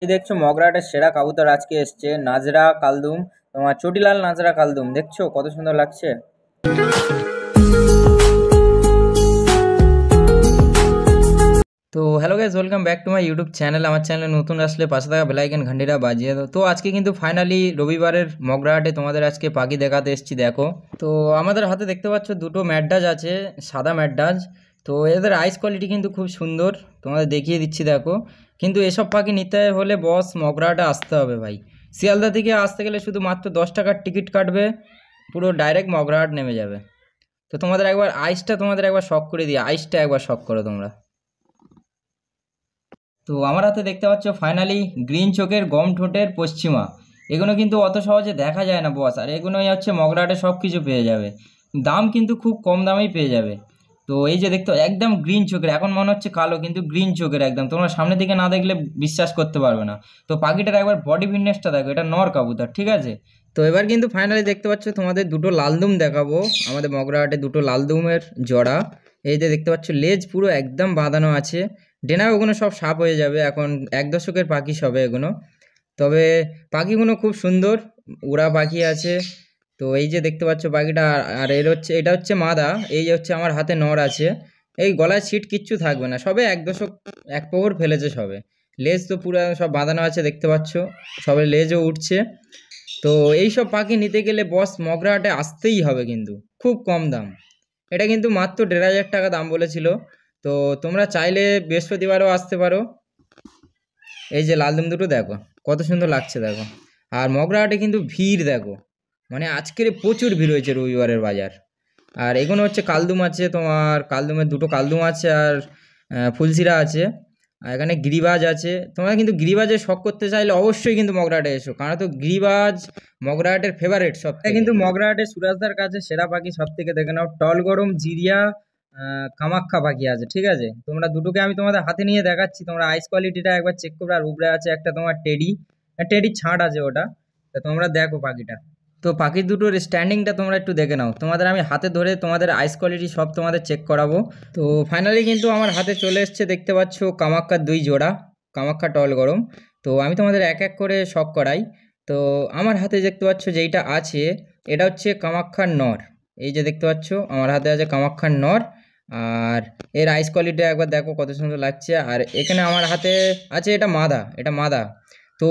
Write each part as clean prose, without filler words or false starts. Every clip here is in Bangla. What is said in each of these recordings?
এই দেখছো মগরাটের সেরা কবুতর আজকে এসছে নাজরা কালদুম। তোমার চটিলাল নাজরা কালদুম দেখছো কত সুন্দর লাগছে। তো hello guys, welcome back to my YouTube channel. আমার চ্যানেলে নতুন আসলে পাশে থাকা বেল আইকন ঘন্টিটা বাজিয়ে দাও। তো আজকে কিন্তু ফাইনালি রবিবারের মগরাহাটে তোমাদের আজকে পাখি দেখাতে এসেছি। দেখো তো আমাদের হাতে দেখতে পাচ্ছ দুটো ম্যাডাজ আছে, সাদা ম্যাডাজ। তো এদের আইস কোয়ালিটি কিন্তু খুব সুন্দর, তোমাদের দেখিয়ে দিচ্ছি দেখো। কিন্তু এসব পাখি নিতে হলে বস মগরাহাটে আসতে হবে ভাই। শিয়ালদা থেকে আসতে গেলে শুধু মাত্র 10 টাকার টিকিট কাটবে, পুরো ডাইরেক্ট মগরাহাট নেমে যাবে। তো তোমাদের একবার আইসটা তোমাদের একবার শক করে দিই, আইসটা একবার শক করো তোমরা। তো আমার হাতে দেখতে পাচ্ছ ফাইনালি গ্রিন চোখের গম ঠোঁটের পশ্চিমা। এগুলো কিন্তু অত সহজে দেখা যায় না বস, আর এগুলোই হচ্ছে মগরাটে সব কিছু পেয়ে যাবে। দাম কিন্তু খুব কম দামেই পেয়ে যাবে। তো এই যে দেখতে একদম গ্রিন চোখের, এখন মনে হচ্ছে কালো কিন্তু গ্রিন চোখের একদম, তোমরা সামনে থেকে না দেখলে বিশ্বাস করতে পারবে না। তো পাখিটার একবার বডি ফিটনেসটা দেখো, এটা নর কাবুতর, ঠিক আছে। তো এবার কিন্তু ফাইনালি দেখতে পাচ্ছ তোমাদের দুটো লালদুম দেখাবো, আমাদের মগরাহাটে দুটো লালদুমের জোড়া। এই যে দেখতে পাচ্ছ লেজ পুরো একদম বাঁধানো আছে, ডেনা ওগুলো সব সাপ হয়ে যাবে, এখন 1 দশকের পাখি সবে এগুলো। তবে পাখিগুলো খুব সুন্দর, উড়া পাখি আছে। তো এই যে দেখতে পাচ্ছ পাখিটা, আর এটা হচ্ছে মাদা, এই যে হচ্ছে আমার হাতে নর আছে। এই গলায় ছিট কিচ্ছু থাকবে না, সবে 1 দশক 1 প্রহর ফেলেছে সবে। লেজ তো পুরো সব বাঁধানো আছে দেখতে পাচ্ছ, সবে লেজও উঠছে। তো এইসব পাখি নিতে গেলে বস মগরাহাটে আসতেই হবে, কিন্তু খুব কম দাম। এটা কিন্তু মাত্র 1,500 টাকা দাম বলেছিল। তো তোমরা চাইলে বৃহস্পতিবারও আসতে পারো। এই যে লালদম দুটো দেখো কত সুন্দর লাগছে দেখো। আর মগরাহাটে কিন্তু ভিড় দেখো, মানে আজকের প্রচুর ভিড় হয়েছে রবিবারের বাজার। আর এগুলো হচ্ছে কালদুম আছে, তোমার কালদুমের দুটো কালদুম আছে, আর ফুলশিরা আছে। আর এখানে গিরিবাজ আছে। তোমরা কিন্তু গিরিবাজের শখ করতে চাইলে অবশ্যই কিন্তু মগরাহাটে এসো, কারণ তো গিরিবাজ মগরাহাটের ফেভারিট সব থেকে। কিন্তু মগরাহাটে সুরাজদার কাছে সেরা পাখি সব থেকে, দেখে নাও টল গরম জিরিয়া কামাখ্যা পাখি আছে, ঠিক আছে। তোমরা দুটোকে আমি তোমাদের হাতে নিয়ে দেখাচ্ছি, তোমরা আইস কোয়ালিটিটা একবার চেক করবে। আর উপরে আছে একটা তোমার টেডি, টেডি ছাঁট আছে ওটা। তা তোমরা দেখো পাখিটা। তো পাখি দুটোর স্ট্যান্ডিংটা তোমরা একটু দেখে নাও, তোমাদের আমি হাতে ধরে তোমাদের আইস কোয়ালিটি সব তোমাদের চেক করাবো। তো ফাইনালি কিন্তু আমার হাতে চলে এসছে, দেখতে পাচ্ছ কামাখ্যার 2 জোড়া, কামাখ্যা টল গরম। তো আমি তোমাদের এক এক করে শখ করাই। তো আমার হাতে দেখতে পাচ্ছ যেইটা আছে, এটা হচ্ছে কামাখ্যার নর। এই যে দেখতে পাচ্ছ আমার হাতে আছে কামাখ্যার নর। আর এর আইস কোয়ালিটি একবার দেখো কত সুন্দর লাগছে। আর এখানে আমার হাতে আছে এটা মাদা, এটা মাদা। তো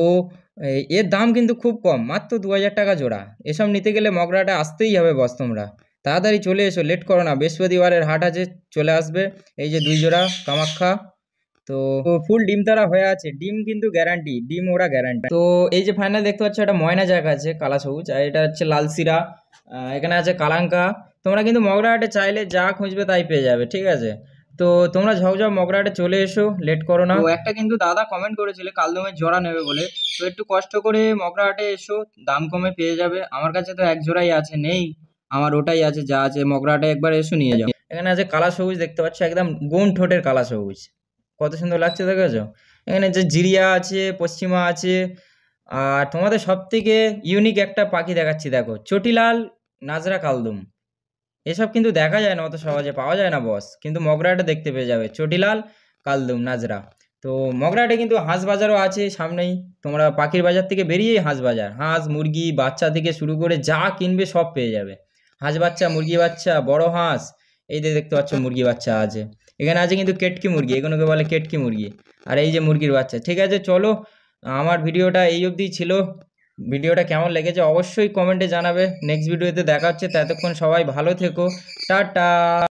এর দাম কিন্তু খুব কম, মাত্র 2,000 টাকা জোড়া। এসব নিতে গেলে মগরাহাটে আসতেই হবে বস, তোমরা তাড়াতাড়ি চলে এসো, লেট করো না, বৃহস্পতিবারের হাট আছে, চলে আসবে। এই যে 2 জোড়া কামাখ্যা। তো ফুল ডিম তারা হয়ে আছে, ডিম কিন্তু গ্যারান্টি, ডিম ওরা গ্যারান্টি। তো এই যে ফাইনাল দেখতে পাচ্ছ একটা ময়না জায়গা আছে কালা সবুজ, আর এটা হচ্ছে লালসিরা। এখানে আছে কালাঙ্কা। তোমরা কিন্তু মগরাহাটে চাইলে যা খুঁজবে তাই পেয়ে যাবে, ঠিক আছে। তো তোমরা ঝকঝক মগরাহাটে চলে এসো, লেট করো না। তো একটা কিন্তু দাদা কমেন্ট করেছিল কালদমের জোড়া নেবে বলে, তো একটু কষ্ট করে মগরাহাটে এসো, দাম কমে পেয়ে যাবে। আমার কাছে তো এক জোড়াই আছে, নেই আমার ওটাই আছে, যা আছে মগরাহাটে একবার এসো নিয়ে যাও। এখানে আছে কালা সবুজ, দেখতে পাচ্ছ একদম গুণ ঠোঁটের কালা সবুজ, কত সুন্দর লাগছে দেখেছো। এখানে যে জিরিয়া আছে, পশ্চিমা আছে। আর তোমাদের সব থেকে ইউনিক একটা পাখি দেখাচ্ছি দেখো, চটিলাল নাজরা কালদুম। এসব কিন্তু দেখা যায় না, অত সহজে পাওয়া যায় না বস, কিন্তু মগরাহাটে দেখতে পেয়ে যাবে চটিলাল কালদুম নাজরা। তো মগরাহাটে কিন্তু হাঁস বাজারও আছে সামনেই, তোমরা পাখির বাজার থেকে বেরিয়েই হাঁস বাজার, হাঁস মুরগি বাচ্চা থেকে শুরু করে যা কিনবে সব পেয়ে যাবে। হাঁস বাচ্চা, মুরগি বাচ্চা, বড় হাঁস। এই যে দেখতে পাচ্ছ মুরগি বাচ্চা আছে। এখানে আছে কিন্তু কেটকি মুরগি, এগুলোকে বলে কেটকি মুরগি। আর এই যে মুরগির বাচ্চা, ঠিক আছে। চলো, আমার ভিডিওটা এই অবধি ছিল। ভিডিওটা কেমন লেগেছে অবশ্যই কমেন্টে জানাবে। নেক্সট ভিডিওতে দেখা হচ্ছে, ততক্ষণ সবাই ভালো থেকো, টাটা।